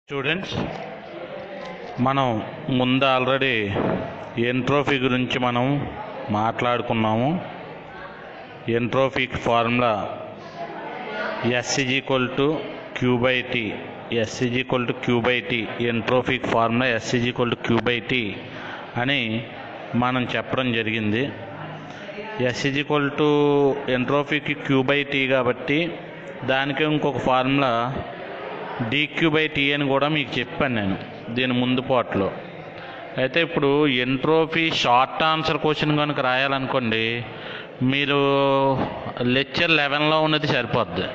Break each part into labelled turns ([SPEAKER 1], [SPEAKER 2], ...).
[SPEAKER 1] Students, మనం ముందు already entropy గురించి మనం మాట్లాడుకున్నాము. ఎంట్రోపీకి formula S=Q/T. S=Q/T. ఎంట్రోపీకి formula S=Q/T అని మనం చెప్పడం జరిగింది. ఎంట్రోపీకి Q/T కాబట్టి దానికి ఇంకొక ఫార్ములా dQ/T అని కూడా మీకు చెప్పాను నేను దీని ముందు పార్ట్లో. అయితే ఇప్పుడు ఎంట్రోపీ షార్ట్ ఆన్సర్ క్వశ్చన్ కనుక రాయాలనుకోండి, మీరు లెక్చర్ 11లో ఉన్నది సరిపోద్ది.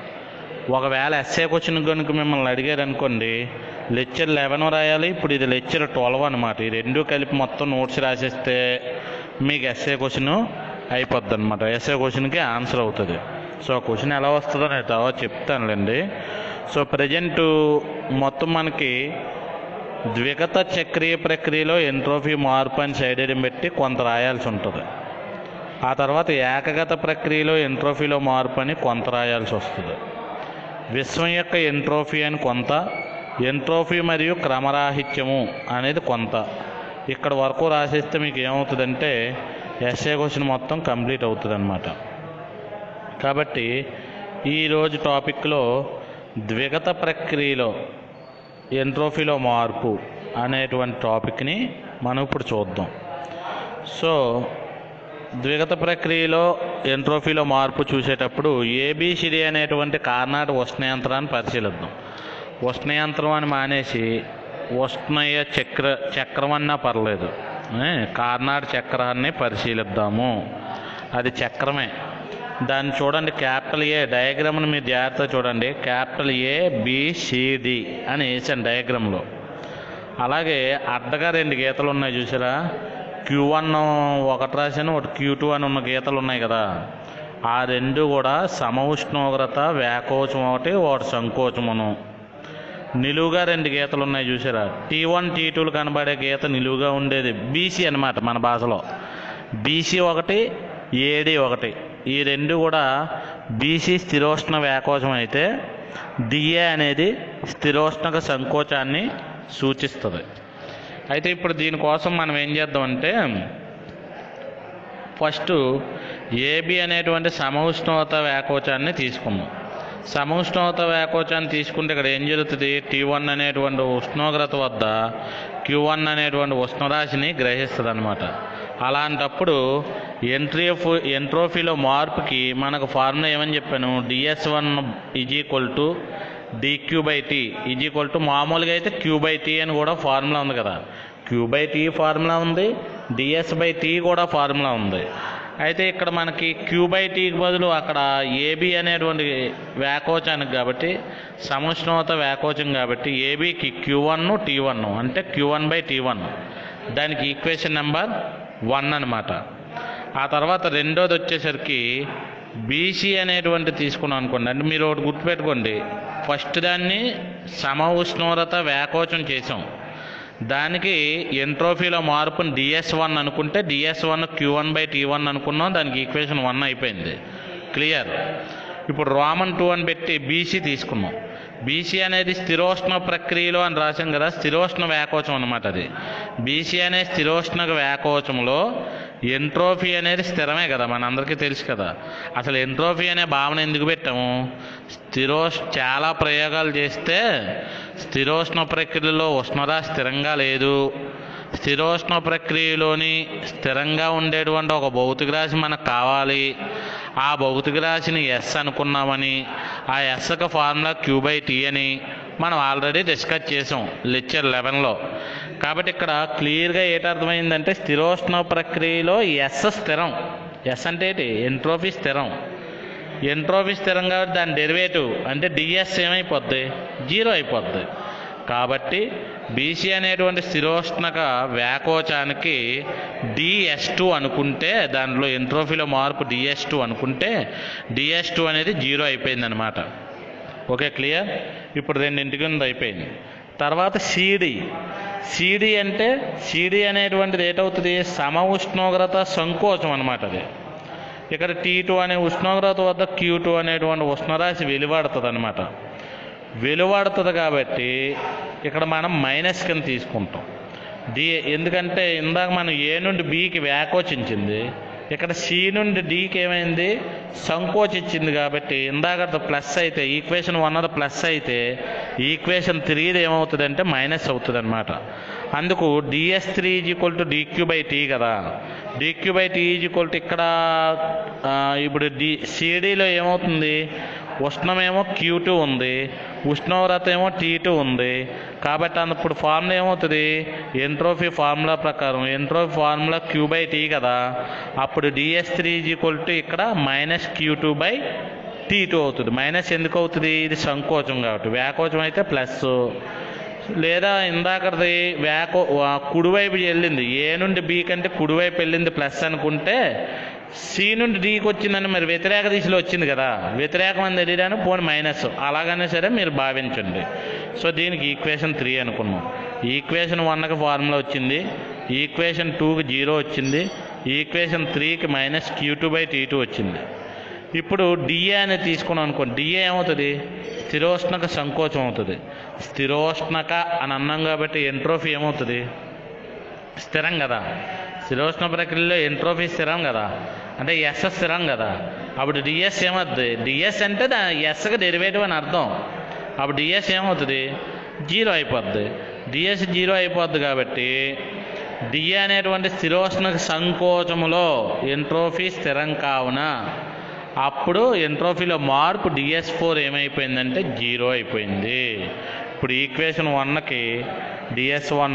[SPEAKER 1] ఒకవేళ ఎస్ఏ క్వశ్చన్ కనుక మిమ్మల్ని అడిగారు అనుకోండి, లెక్చర్ 11 రాయాలి. ఇప్పుడు ఇది లెక్చర్ 12 అనమాట. ఈ రెండు కలిపి మొత్తం నోట్స్ రాసేస్తే మీకు ఎస్ఏ క్వశ్చన్ అయిపోద్ది అనమాట. ఎస్ఏ క్వశ్చన్కి ఆన్సర్ అవుతుంది. సో ఆ క్వశ్చన్ ఎలా వస్తుందో నేను తర్వాత చెప్తానులేండి. సో ప్రజెంట్ మొత్తం మనకి ద్విగత చక్రీయ ప్రక్రియలో ఎంట్రోపీ మార్పు అని సైడ్ పెట్టి కొంత రాయాల్సి ఉంటుంది. ఆ తర్వాత ఏకగత ప్రక్రియలో ఎంట్రోపీలో మార్పు అని కొంత రాయాల్సి వస్తుంది. విశ్వం యొక్క ఎంట్రోపీ అని కొంత, ఎంట్రోపీ మరియు క్రమరాహిత్యము అనేది కొంత. ఇక్కడ వరకు రాసేస్తే మీకు ఏమవుతుందంటే ఎస్ఏ క్వశ్చన్ మొత్తం కంప్లీట్ అవుతుంది అన్నమాట. కాబట్టి ఈరోజు టాపిక్లో ద్విగత ప్రక్రియలో ఎంట్రోపీలో మార్పు అనేటువంటి టాపిక్ని మనం ఇప్పుడు చూద్దాం. సో ద్విగత ప్రక్రియలో ఎంట్రోపీలో మార్పు చూసేటప్పుడు ఏబిసిడి అనేటువంటి కార్నాట్ ఉష్ణయంత్రాన్ని పరిశీలిద్దాం. ఉష్ణయంత్రం అని మానేసి ఉష్ణయ చక్రం అన్నా పర్లేదు, కార్నాట్ చక్రాన్ని పరిశీలిద్దాము. అది చక్రమే. దాన్ని చూడండి, క్యాపిటల్ ఏ డయాగ్రామ్ని మీరు జాగ్రత్తగా చూడండి. క్యాపిటల్ ABCD అని వేసాను డయాగ్రామ్లో. అలాగే అడ్డగా రెండు గీతలు ఉన్నాయి చూసారా, Q1 ఒకటి రాశాను, ఒకటి Q2 అని ఉన్న గీతలు ఉన్నాయి కదా. ఆ రెండు కూడా సమ ఉష్ణోగ్రత వ్యాకోచం ఒకటి, ఒకటి సంకోచమును. నిలువుగా రెండు గీతలు ఉన్నాయి చూసారా, T1 T2లు కనబడే గీత నిలువుగా ఉండేది BC అనమాట మన భాషలో. BC ఒకటి, AD ఒకటి. ఈ రెండు కూడా BC స్థిరోష్ణ వ్యాకోచం అయితే DA అనేది స్థిరోష్ణక సంకోచాన్ని సూచిస్తుంది. అయితే ఇప్పుడు దీనికోసం మనం ఏం చేద్దామంటే, ఫస్ట్ AB అనేటువంటి సమఉష్ణోగ్రత వ్యాకోచాన్ని తీసుకున్నాం. సమఉష్ణోగ్రత వ్యాకోచాన్ని తీసుకుంటే ఇక్కడ ఏం జరుగుతుంది, T1 అనేటువంటి ఉష్ణోగ్రత వద్ద Q1 అనేటువంటి ఉష్ణరాశిని గ్రహిస్తుంది అనమాట. అలాంటప్పుడు ఎంట్రోపీలో మార్పుకి మనకు ఫార్ములా ఏమని చెప్పాను, DS1 = మామూలుగా అయితే Q/T అని కూడా ఫార్ములా ఉంది కదా. Q/T ఫార్ములా ఉంది, DS/T కూడా ఫార్ములా ఉంది. అయితే ఇక్కడ మనకి Q/Tకి బదులు అక్కడ AB అనేటువంటి వ్యాకోచానికి కాబట్టి సముష్ణోగ్రత వ్యాకోచం కాబట్టి ABకి Q1 T1 అంటే Q1/T1. దానికి ఈక్వేషన్ నెంబర్ 1 అనమాట. ఆ తర్వాత రెండోది వచ్చేసరికి BC అనేటువంటి తీసుకున్నాం అనుకోండి. అంటే మీరు ఒకటి గుర్తుపెట్టుకోండి, ఫస్ట్ దాన్ని సమ ఉష్ణోగ్రత వ్యాకోచం చేసాం, దానికి ఎంట్రోపీలో మార్పుని DS1 అనుకుంటే DS1 Q1/T1 అనుకున్నాం, దానికి ఈక్వేషన్ 1 అయిపోయింది. క్లియర్. ఇప్పుడు రోమన్ 2 అని పెట్టి BC తీసుకున్నాం. BC అనేది స్థిరోష్ణ ప్రక్రియలో అని రాసాం కదా, స్థిరోష్ణ వ్యాకోచం అనమాట. అది BC అనే స్థిరోష్ణ వ్యాకోచంలో ఎంట్రోపీ అనేది స్థిరమే కదా, మనందరికీ తెలుసు కదా. అసలు ఎంట్రోపీ అనే భావన ఎందుకు పెట్టాము, చాలా ప్రయోగాలు చేస్తే స్థిరోష్ణ ప్రక్రియలో ఉష్ణరాశి స్థిరంగా లేదు, స్థిరోష్ణ ప్రక్రియలోని స్థిరంగా ఉండేటువంటి ఒక భౌతిక రాశి మనకు కావాలి, ఆ భౌతిక రాశిని S అనుకున్నామని, ఆ Sకి ఫార్ములా Q/T అని మనం ఆల్రెడీ డిస్కస్ చేసాం లెక్చర్ 11లో. కాబట్టి ఇక్కడ క్లియర్గా ఏటర్థమైందంటే స్థిరోష్ణ ప్రక్రియలో S స్థిరం. S అంటే ఏంటి, ఎంట్రోపీ స్థిరం. ఎంట్రోపీ స్థిరం కాబట్టి దాని డెరివేటివ్ అంటే DS ఏమైపోద్ది, 0 అయిపోద్ది. కాబట్టి BC అనేటువంటి స్థిరోష్ణక వ్యాకోచానికి DS2 అనుకుంటే, దాంట్లో ఎంట్రోపీలో మార్పు DS2 అనుకుంటే DS2 అనేది 0 అయిపోయింది అనమాట. Okay, clear. ఇప్పుడు రెండింటికి అయిపోయింది. తర్వాత CD అంటే CD అనేటువంటిది ఏటవుతుంది, సమ ఉష్ణోగ్రత సంకోచం అనమాట. అది ఇక్కడ T2 అనే ఉష్ణోగ్రత వద్ద Q2 అనేటువంటి ఉష్ణరాశి వెలువడుతుంది అనమాట. వెలువడుతుంది కాబట్టి ఇక్కడ మనం మైనస్ కింద తీసుకుంటాం. ఎందుకంటే ఇందాక మనం ఏ నుండి బికి వ్యాకోచించింది, ఇక్కడ సి నుండి డికి ఏమైంది సంకోచించింది. కాబట్టి ఇందాక ప్లస్ అయితే ఈక్వేషన్ 1 అది ప్లస్ అయితే ఈక్వేషన్ 3 ఏమవుతుంది అంటే మైనస్ అవుతుంది అనమాట. అందుకు ds3 = dq/t కదా. dq/t = ఇక్కడ ఇప్పుడు సిడిలో ఏమవుతుంది, ఉష్ణమేమో Q2 ఉంది, ఉష్ణోగ్రత ఏమో T2 ఉంది. కాబట్టి అప్పుడు ఫార్ములా ఏమవుతుంది, ఎంట్రోఫీ ఫార్ములా ప్రకారం ఎంట్రోఫీ ఫార్ములా Q/T కదా. అప్పుడు ds3 = ఇక్కడ -Q2/T2 అవుతుంది. మైనస్ ఎందుకు అవుతుంది, ఇది సంకోచం కాబట్టి. వ్యాకోచం అయితే ప్లస్, లేదా ఇందాకది కుడివైపు వెళ్ళింది, ఏ నుండి బి కంటే కుడివైపు వెళ్ళింది ప్లస్ అనుకుంటే సి నుండి డికి వచ్చిందని మరి వ్యతిరేక దిశలో వచ్చింది కదా, వ్యతిరేకం తెలియడానికి పోనీ మైనస్, అలాగనే సరే మీరు భావించండి. సో దీనికి ఈక్వేషన్ 3 అనుకున్నాం. ఈక్వేషన్ 1కి ఫార్ములా వచ్చింది, ఈక్వేషన్ 2కి 0 వచ్చింది, ఈక్వేషన్ 3కి -Q2/T2 వచ్చింది. ఇప్పుడు డిఏ అనేది తీసుకున్నాం అనుకోండి, డిఏ ఏమవుతుంది, స్థిరోష్ణక సంకోచం అవుతుంది. స్థిరోష్ణక అని అన్నాం కాబట్టి ఎంట్రోఫీ ఏమవుతుంది, స్థిరం కదా. స్థిరోష్ణ ప్రక్రియలో ఎంట్రోఫీ స్థిరం కదా, అంటే ఎస్ స్థిరం కదా. అప్పుడు డిఎస్ ఏమవుతుంది, డిఎస్ అంటే ఎస్కి డెరివేటివ్ అని అర్థం. అప్పుడు డిఎస్ ఏమవుతుంది, 0 అయిపోద్ది. డిఎస్ 0 అయిపోద్ది కాబట్టి డిఏ అనేటువంటి స్థిరోష్ణక సంకోచములో ఎంట్రోఫీ స్థిరం కావున అప్పుడు ఎంట్రోఫీలో మార్పు ds4 ఏమైపోయిందంటే 0 అయిపోయింది. ఇప్పుడు ఈక్వేషన్ 1కి ds1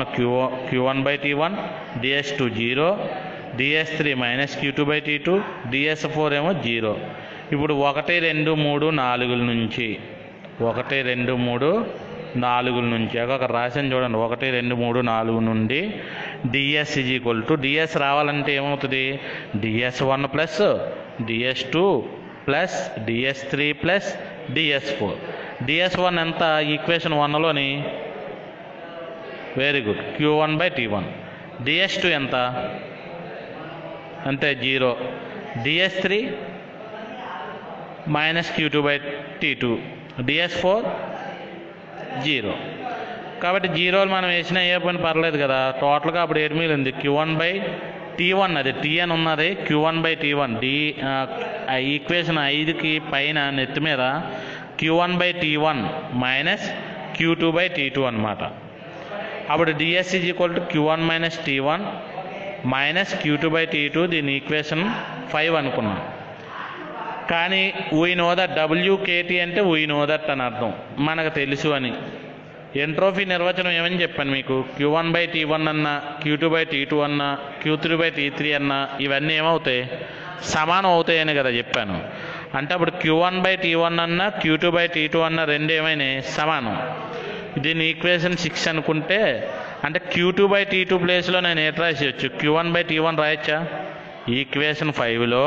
[SPEAKER 1] Q1/T1, ds2 0, ds3 -Q2/T2, ds4 ఏమో 0. ఇప్పుడు 1 2 3 4 నుంచి 1 2 3 4 నుంచి అక్కడ రాసాను చూడండి. 1 2 3 4 నుండి ds ds రావాలంటే ఏమవుతుంది, ds1 plus ds2 plus ds3 plus ds4. ds1 ఎంత equation 1లోని, very good, Q1/T1. ds2 ఎంత అంటే 0, ds3 -Q2/T2, ds4 0. కాబట్టి 0 మనం వేసినా ఏ పని పర్లేదు కదా. టోటల్గా అప్పుడు ఏడు మిగిలింది Q1/T1, అది T అని ఉన్నది, Q1/T1. ఈక్వేషన్ 5కి పైన నెత్తి మీద Q1/T1 -Q2/T2 అనమాట. అప్పుడు ds Q1 - T1 -Q2/T2. దీని ఈక్వేషన్ 5 అనుకున్నాం. కానీ వీ నో దట్ WKT అంటే వీ నో దట్ అని అర్థం, మనకు తెలుసు అని. ఎంట్రోఫీ నిర్వచనం ఏమని చెప్పాను మీకు, Q1/T1 అన్నా, Q2/T2 అన్నా, Q3/T3 అన్నా ఇవన్నీ ఏమవుతాయి, సమానం అవుతాయని కదా చెప్పాను. అంటే అప్పుడు Q1/T1 అన్నా Q2/T2 అన్నా రెండు ఏమైనాయి, సమానం. దీన్ని ఈక్వేషన్ 6 అనుకుంటే అంటే Q2/T2 ప్లేస్లో నేను ఏట రాసేయచ్చు, Q1/T1 రాయచ్చా. ఈక్వేషన్ 5లో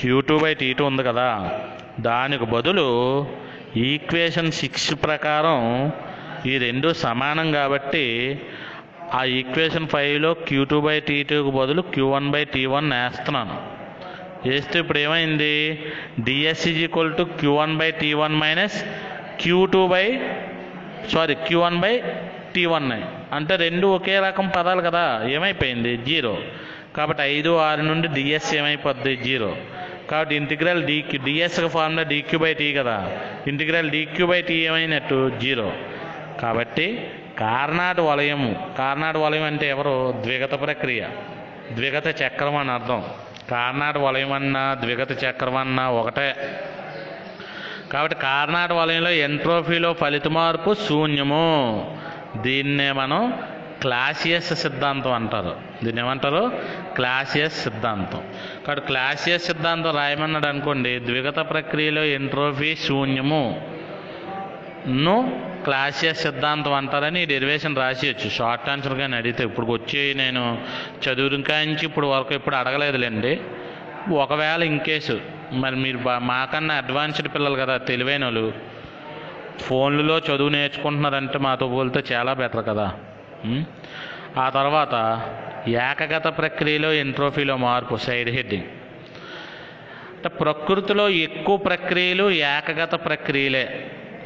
[SPEAKER 1] Q2/T2 ఉంది కదా, దానికి బదులు ఈక్వేషన్ 6 ప్రకారం ఈ రెండు సమానం కాబట్టి ఆ ఈక్వేషన్ 5లో Q2/T2కు బదులు Q1/T1 వేస్తున్నాను. వేస్తే ఇప్పుడు ఏమైంది, ds Q1/T1 Q1/T1 అంటే రెండు ఒకే రకం పదాలు కదా, ఏమైపోయింది 0. కాబట్టి 5 6 నుండి ds ఏమైపోద్ది 0. కాబట్టి ఇంటిగ్రల్ డిఎస్కి ఫార్ములా dq/t కదా, ఇంటిగ్రల్ dq/t ఏమైనట్టు 0. కాబట్టి కార్నాట్ వలయం అంటే ఎవరు, ద్విగత ప్రక్రియ, ద్విగత చక్రం అని అర్థం. కార్నాట్ వలయం అన్నా ద్విగత చక్రం అన్నా ఒకటే. కాబట్టి కార్నాట్ వలయంలో ఎంట్రోఫీలో ఫలిత మార్పు శూన్యము. దీన్నే మనం క్లాసియస్ సిద్ధాంతం అంటారు. దీన్ని ఏమంటారు, క్లాసియస్ సిద్ధాంతం. కాబట్టి క్లాసియస్ సిద్ధాంతం రాయమన్నాడు అనుకోండి, ద్విగత ప్రక్రియలో ఎంట్రోఫీ శూన్యము ను క్లాసియస్ సిద్ధాంతం అంటారని డెరివేషన్ రాసేయచ్చు. షార్ట్ ఆన్సర్ కానీ అడిగితే ఇప్పుడు వచ్చి నేను చదువు కాంచి ఇప్పుడు వరకు ఎప్పుడు అడగలేదులేండి. ఒకవేళ ఇన్కేసు మరి మీరు మాకన్నా అడ్వాన్స్డ్ పిల్లలు కదా, తెలివైన వాళ్ళు, ఫోన్లలో చదువు నేర్చుకుంటున్నారంటే మాతో పోలితే చాలా బెటర్ కదా. ఆ తర్వాత ఏకగత ప్రక్రియలో ఎంట్రోఫీలో మార్పు, సైడ్ హెడ్డింగ్. అంటే ప్రకృతిలో ఎక్కువ ప్రక్రియలు ఏకగత ప్రక్రియలే.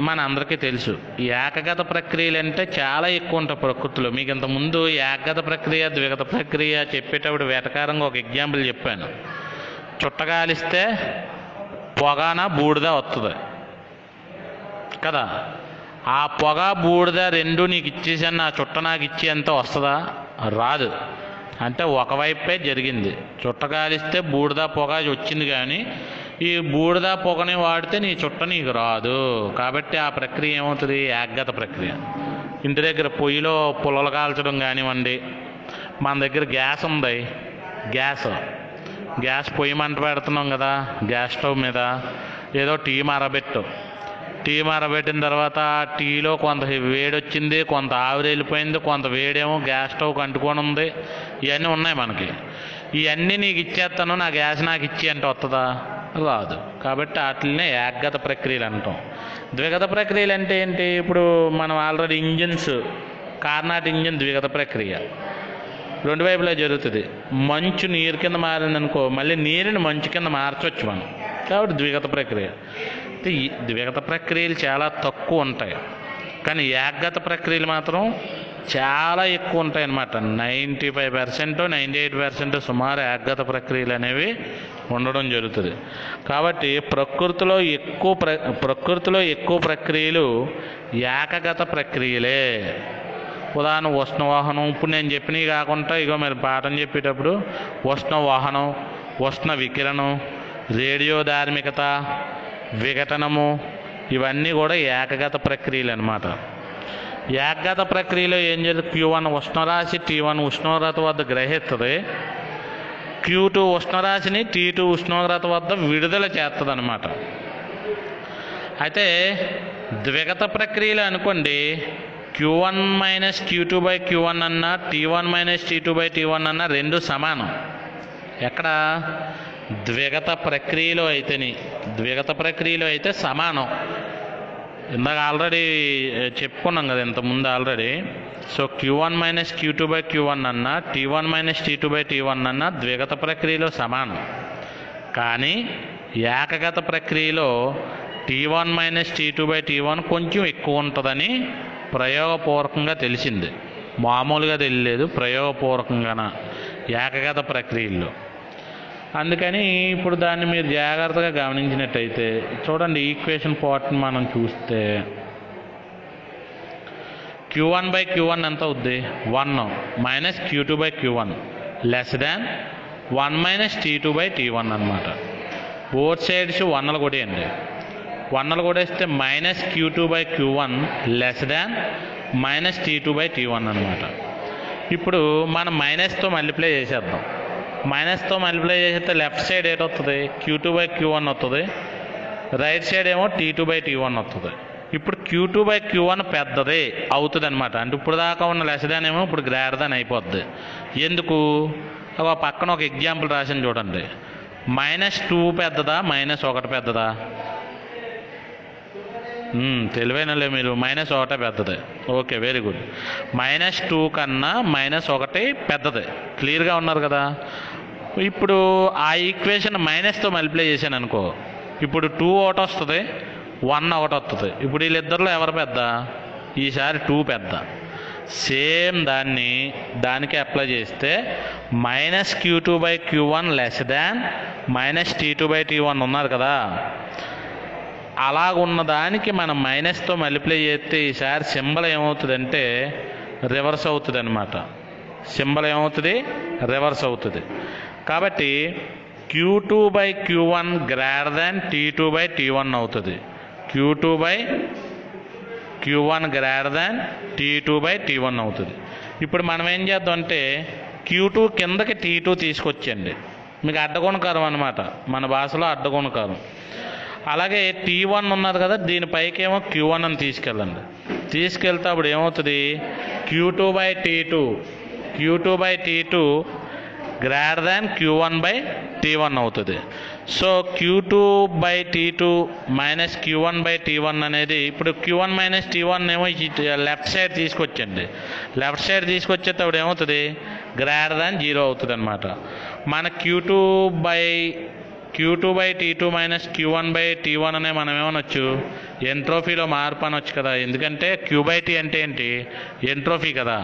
[SPEAKER 1] మన అందరికీ తెలుసు. ఏకగత ప్రక్రియలు అంటే చాలా ఎక్కువ ఉంటాయి ప్రకృతిలో. మీకు ఇంతకుముందు ఏకగత ప్రక్రియ, ద్విగత ప్రక్రియ చెప్పేటప్పుడు వెటకారంగా ఒక ఎగ్జాంపుల్ చెప్పాను. చుట్టగాలిస్తే పొగన బూడిద వస్తుంది కదా. ఆ పొగ బూడిద రెండు నీకు ఇచ్చేసాను, నా చుట్ట నాకు ఇచ్చేంత వస్తుందా? రాదు. అంటే ఒకవైపే జరిగింది. చుట్టగాలిస్తే బూడిద పొగ వచ్చింది, కానీ ఈ బూడిద పొగని వాడితే నీ చుట్ట నీకు రాదు. కాబట్టి ఆ ప్రక్రియ ఏమవుతుంది? ఏకగత ప్రక్రియ. ఇంటి దగ్గర పొయ్యిలో పుల్లలు కాల్చడం కానివ్వండి, మన దగ్గర గ్యాస్ ఉంది, గ్యాస్ పొయ్యి మంట పెడుతున్నాం కదా, గ్యాస్ స్టవ్ మీద ఏదో టీ మరబెట్టిన తర్వాత టీలో కొంత వేడి వచ్చింది, కొంత ఆవిరి వెళ్ళిపోయింది, కొంత వేడేమో గ్యాస్ స్టవ్కి అంటుకొని ఉంది. ఇవన్నీ ఉన్నాయి మనకి. ఇవన్నీ నీకు ఇచ్చేస్తాను, నా గ్యాస్ నాకు ఇచ్చి అంటే వస్తుందా? రాదు. కాబట్టి వాటినే ఏకగత ప్రక్రియలు అంటాం. ద్విగత ప్రక్రియలు అంటే ఏంటి? ఇప్పుడు మనం ఆల్రెడీ ఇంజిన్స్, కార్నాట్ ఇంజిన్ ద్విగత ప్రక్రియ, రెండు వైపులా జరుగుతుంది. మంచు నీరు కింద మారిందనుకో, మళ్ళీ నీరుని మంచు కింద మార్చవచ్చు మనం. కాబట్టి ద్విగత ప్రక్రియ. ఈ ద్విగత ప్రక్రియలు చాలా తక్కువ ఉంటాయి, కానీ ఏకగత ప్రక్రియలు మాత్రం చాలా ఎక్కువ ఉంటాయి అన్నమాట. 95%, 98% సుమారు ఏకగత ప్రక్రియలు అనేవి ఉండడం జరుగుతుంది. కాబట్టి ప్రకృతిలో ఎక్కువ ప్రక్రియలు ఏకగత ప్రక్రియలే. ఉదాహరణ ఉష్ణవాహనం. ఇప్పుడు నేను చెప్పినవి కాకుండా ఇగో మీరు పాఠం చెప్పేటప్పుడు ఉష్ణవాహనం, ఉష్ణ వికిరణం, రేడియోధార్మికత, విఘటనము, ఇవన్నీ కూడా ఏకగత ప్రక్రియలు అన్నమాట. ఏకగత ప్రక్రియలో ఏం జరుగుతుంది? Q1 ఉష్ణరాశి T1 ఉష్ణోగ్రత వద్ద గ్రహిస్తుంది, Q2 ఉష్ణరాశిని T2 ఉష్ణోగ్రత వద్ద విడుదల చేస్తుంది అన్నమాట. అయితే ద్విగత ప్రక్రియలు అనుకోండి, Q1 - Q2/Q1 అన్న, T1 - T2/T1 అన్న రెండు సమానం. ఎక్కడ? ద్విగత ప్రక్రియలో అయితే సమానం. ఇందాక ఆల్రెడీ చెప్పుకున్నాం కదా ఇంతకుముందు ఆల్రెడీ. సో Q1 - Q2/Q1 అన్న, T1 - T2/T1 అన్న ద్విగత ప్రక్రియలో సమానం. కానీ ఏకగత ప్రక్రియలో T1 - T2/T1 కొంచెం ఎక్కువ ఉంటుందని ప్రయోగపూర్వకంగా తెలిసింది. మామూలుగా తెలియలేదు, ప్రయోగపూర్వకంగా ఏకగత ప్రక్రియల్లో. అందుకని ఇప్పుడు దాన్ని మీరు జాగ్రత్తగా గమనించినట్టయితే చూడండి, ఈక్వేషన్ పార్ట్ని మనం చూస్తే Q1/Q1 ఎంత అవుద్ది? 1 - Q2/Q1 <1 - T2/T1 అన్నమాట. బోత్ సైడ్స్ 1లు కొట్టేయండి. 1లు కొట్టేస్తే -Q2/Q1 < T2/T1 అన్నమాట. ఇప్పుడు మనం మైనస్తో మల్టిప్లై చేసేద్దాం. మైనస్తో మల్టిప్లై చేసేస్తే లెఫ్ట్ సైడ్ ఏటవుతుంది? Q2/Q1 వస్తుంది, రైట్ సైడ్ ఏమో T2/T1 వస్తుంది. ఇప్పుడు Q2/Q1 పెద్దదే అవుతుంది అనమాట. అంటే ఇప్పుడు దాకా ఉన్న లెస్దాన్ ఏమో ఇప్పుడు గ్రేటర్ దాన్ అయిపోద్ది. ఎందుకు? పక్కన ఒక ఎగ్జాంపుల్ రాసిన చూడండి. -2 పెద్దదా, -1 పెద్దదా? తెలివైనలే మీరు. -1 పెద్దదే. Okay, very good. -2 కన్నా -1 పెద్దదే. క్లియర్గా ఉన్నారు కదా. ఇప్పుడు ఆ ఈక్వేషన్ మైనస్తో మల్టిప్లై చేశాను అనుకో, ఇప్పుడు 2 ఒకటి వస్తుంది, 1 ఒకటి వస్తుంది. ఇప్పుడు వీళ్ళిద్దరిలో ఎవరు పెద్ద? ఈసారి 2 పెద్ద. సేమ్ దానికి అప్లై చేస్తే -Q2/Q1 < T2/T1 ఉన్నారు కదా. అలాగున్న దానికి మనం మైనస్తో మల్టిప్లై చేస్తే ఈసారి సింబల్ ఏమవుతుందంటే రివర్స్ అవుతుంది అనమాట. సింబల్ ఏమవుతుంది? రివర్స్ అవుతుంది. కాబట్టి Q2/Q1 < T2/T1 అవుతుంది. Q2/Q1 < T2/T1 అవుతుంది. ఇప్పుడు మనం ఏం చేద్దాం అంటే Q2 కిందకి T2 తీసుకొచ్చండి. మీకు అడ్డగుణకారం అనమాట, మన భాషలో అడ్డగుణకారం. అలాగే T1 ఉన్నది కదా, దీనిపైకేమో Q1 అని తీసుకెళ్ళండి. తీసుకెళ్తే అప్పుడు ఏమవుతుంది? Q2/T2 < Q1/T1 అవుతుంది. సో Q2/T2 - Q1/T1 అనేది ఇప్పుడు Q1 - T1 ఏమో లెఫ్ట్ సైడ్ తీసుకొచ్చండి. లెఫ్ట్ సైడ్ తీసుకొచ్చేటప్పుడు ఏమవుతుంది? <0 అవుతుంది అనమాట. మన Q2/T2 మైనస్ Q1/T1 అనే మనం ఏమనొచ్చు, ఎంట్రోఫీలో మార్పు అనొచ్చు కదా. ఎందుకంటే Q/T అంటే ఏంటి, ఎంట్రోఫీ కదా.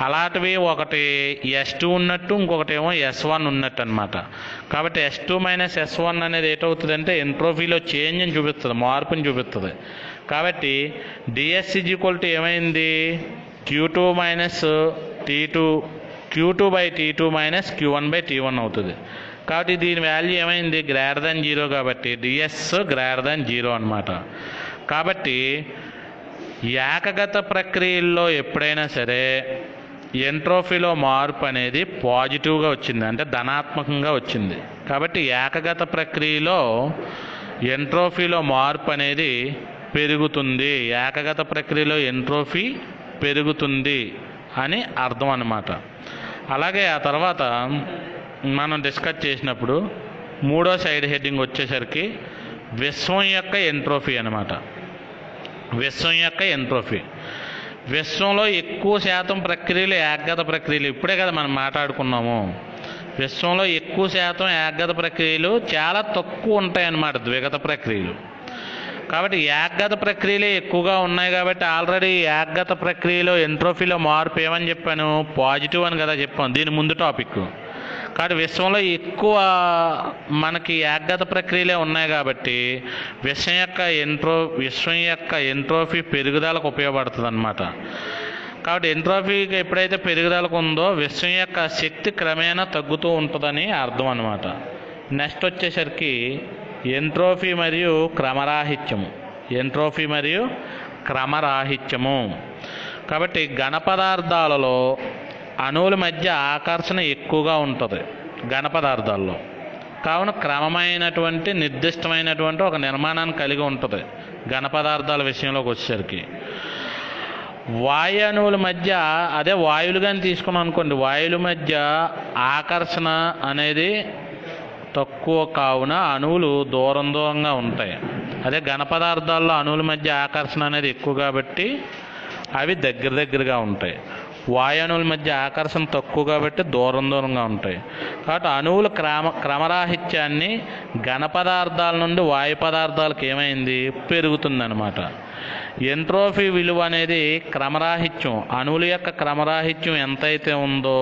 [SPEAKER 1] అలాంటివి ఒకటి S2 ఉన్నట్టు, ఇంకొకటి ఏమో S1 ఉన్నట్టు అనమాట. కాబట్టి S2 మైనస్ S1 అనేది ఏటవుతుందంటే ఎంట్రోఫీలో చేంజ్ని చూపిస్తుంది, మార్పుని చూపిస్తుంది. కాబట్టి ds = ఏమైంది, Q2 minus T2 Q2/T2 minus Q1/T1 అవుతుంది. కాబట్టి దీని వాల్యూ ఏమైంది, >0 కాబట్టి ds >0 అనమాట. కాబట్టి ఏకగత ప్రక్రియల్లో ఎప్పుడైనా సరే ఎంట్రోఫీలో మార్పు అనేది పాజిటివ్గా వచ్చింది, అంటే ధనాత్మకంగా వచ్చింది. కాబట్టి ఏకగత ప్రక్రియలో ఎంట్రోఫీలో మార్పు అనేది పెరుగుతుంది, ఏకగత ప్రక్రియలో ఎంట్రోఫీ పెరుగుతుంది అని అర్థం అన్నమాట. అలాగే ఆ తర్వాత మనం డిస్కస్ చేసినప్పుడు మూడో సైడ్ హెడ్డింగ్ వచ్చేసరికి విశ్వం యొక్క ఎంట్రోఫీ అనమాట. విశ్వం యొక్క ఎంట్రోఫీ, విశ్వంలో ఎక్కువ శాతం ప్రక్రియలు ఏకగత ప్రక్రియలు, ఇప్పుడే కదా మనం మాట్లాడుకున్నాము. విశ్వంలో ఎక్కువ శాతం ఏకగత ప్రక్రియలు, చాలా తక్కువ ఉంటాయి అన్నమాట ద్విగత ప్రక్రియలు. కాబట్టి ఏకగత ప్రక్రియలే ఎక్కువగా ఉన్నాయి కాబట్టి ఆల్రెడీ ఏకగత ప్రక్రియలో ఎంట్రోఫీలో మార్పు ఏమని చెప్పాను, పాజిటివ్ అని కదా చెప్పాను దీని ముందు టాపిక్. కాబట్టి విశ్వంలో ఎక్కువ మనకి ఏకగత ప్రక్రియలే ఉన్నాయి కాబట్టి విశ్వం యొక్క ఎంట్రోఫీ పెరుగుదలకు ఉపయోగపడుతుంది అన్నమాట. కాబట్టి ఎంట్రోఫీకి ఎప్పుడైతే పెరుగుదలకు ఉందో విశ్వం యొక్క శక్తి క్రమేణా తగ్గుతూ ఉంటుందని అర్థం అన్నమాట. నెక్స్ట్ వచ్చేసరికి ఎంట్రోఫీ మరియు క్రమరాహిత్యము. ఎంట్రోఫీ మరియు క్రమరాహిత్యము. కాబట్టి ఘన పదార్థాలలో అణువుల మధ్య ఆకర్షణ ఎక్కువగా ఉంటుంది ఘన పదార్థాల్లో. కావున క్రమమైనటువంటి నిర్దిష్టమైనటువంటి ఒక నిర్మాణాన్ని కలిగి ఉంటుంది ఘన పదార్థాల విషయంలోకి వచ్చేసరికి. వాయు అణువుల మధ్య, అదే వాయువులు కానీ తీసుకున్నాం అనుకోండి, వాయువుల మధ్య ఆకర్షణ అనేది తక్కువ కావున అణువులు దూరంగా ఉంటాయి. అదే ఘన పదార్థాల్లో అణువుల మధ్య ఆకర్షణ అనేది ఎక్కువ కాబట్టి అవి దగ్గరగా ఉంటాయి. వాయు అణువుల మధ్య ఆకర్షణ తక్కువ కాబట్టి దూరంగా ఉంటాయి. కాబట్టి అణువుల క్రమరాహిత్యాన్ని ఘన పదార్థాల నుండి వాయు పదార్థాలకు ఏమైంది, పెరుగుతుందన్నమాట. ఎంట్రోఫీ విలువ అనేది క్రమరాహిత్యం, అణువుల యొక్క క్రమరాహిత్యం ఎంతైతే ఉందో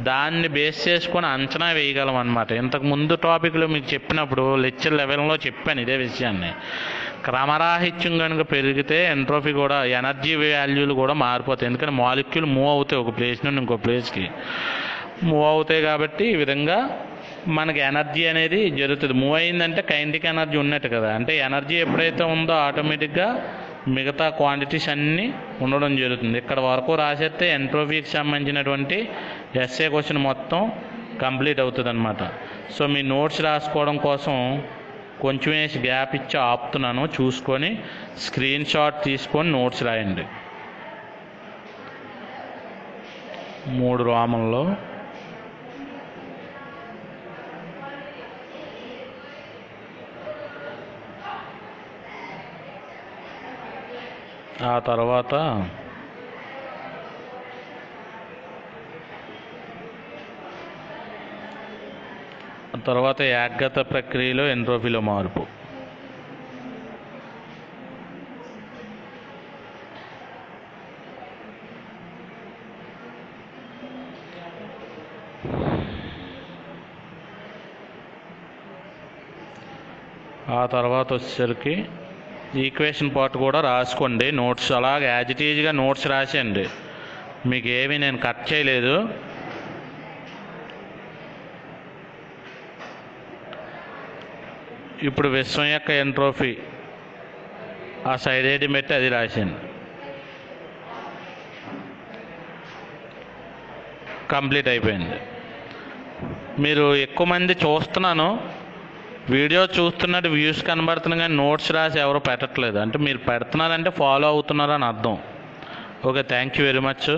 [SPEAKER 1] దాన్ని బేస్ చేసుకొని అంచనా వేయగలం అన్నమాట. ఇంతకు ముందు టాపిక్లో మీకు చెప్పినప్పుడు లెక్చర్ లెవెల్లో చెప్పాను ఇదే విషయాన్ని. క్రమరాహిత్యం కనుక పెరిగితే ఎంట్రోఫీ కూడా, ఎనర్జీ వాల్యూలు కూడా మారిపోతాయి. ఎందుకంటే మాలిక్యూల్ మూవ్ అవుతాయి ఒక ప్లేస్ నుండి ఇంకో ప్లేస్కి మూవ్ అవుతాయి. కాబట్టి ఈ విధంగా మనకి ఎనర్జీ అనేది జరుగుతుంది. మూవ్ అయిందంటే కైనెటిక్ ఎనర్జీ ఉన్నట్టు కదా. అంటే ఎనర్జీ ఎప్పుడైతే ఉందో ఆటోమేటిక్గా మిగతా క్వాంటిటీస్ అన్నీ ఉండడం జరుగుతుంది. ఇక్కడ వరకు రాసేస్తే ఎంట్రోఫీకి సంబంధించినటువంటి ఎస్ఏ క్వశ్చన్ మొత్తం కంప్లీట్ అవుతుంది అన్నమాట. సో మీ నోట్స్ రాసుకోవడం కోసం కొంచెం వేసి గ్యాప్ ఇచ్చి ఆపుతున్నాను, చూసుకొని స్క్రీన్ షాట్ తీసుకొని నోట్స్ రాయండి. 3 రామంలో ఆ తర్వాత ఏకగత ప్రక్రియలో ఎంట్రోఫీలో మార్పు. ఆ తర్వాత వచ్చేసరికి ఈక్వేషన్ పార్ట్ కూడా రాసుకోండి. నోట్స్ అలాగే యాజ్ ఇట్ ఈజ్గా నోట్స్ రాసేయండి, మీకు ఏమీ నేను కట్ చేయలేదు. ఇప్పుడు విశ్వం యొక్క ఎంట్రోఫీ ఆ సైడ్ హెడ్డింగ్ పెట్టి అది రాసాను. కంప్లీట్ అయిపోయింది. మీరు ఎక్కువ మంది చూస్తున్నాను, వీడియో చూస్తున్నట్టు వ్యూస్ కనబడుతున్నాయి కానీ నోట్స్ రాసి ఎవరు పెట్టట్లేదు. అంటే మీరు పెడుతున్నారంటే ఫాలో అవుతున్నారని అర్థం. Okay, thank you very much.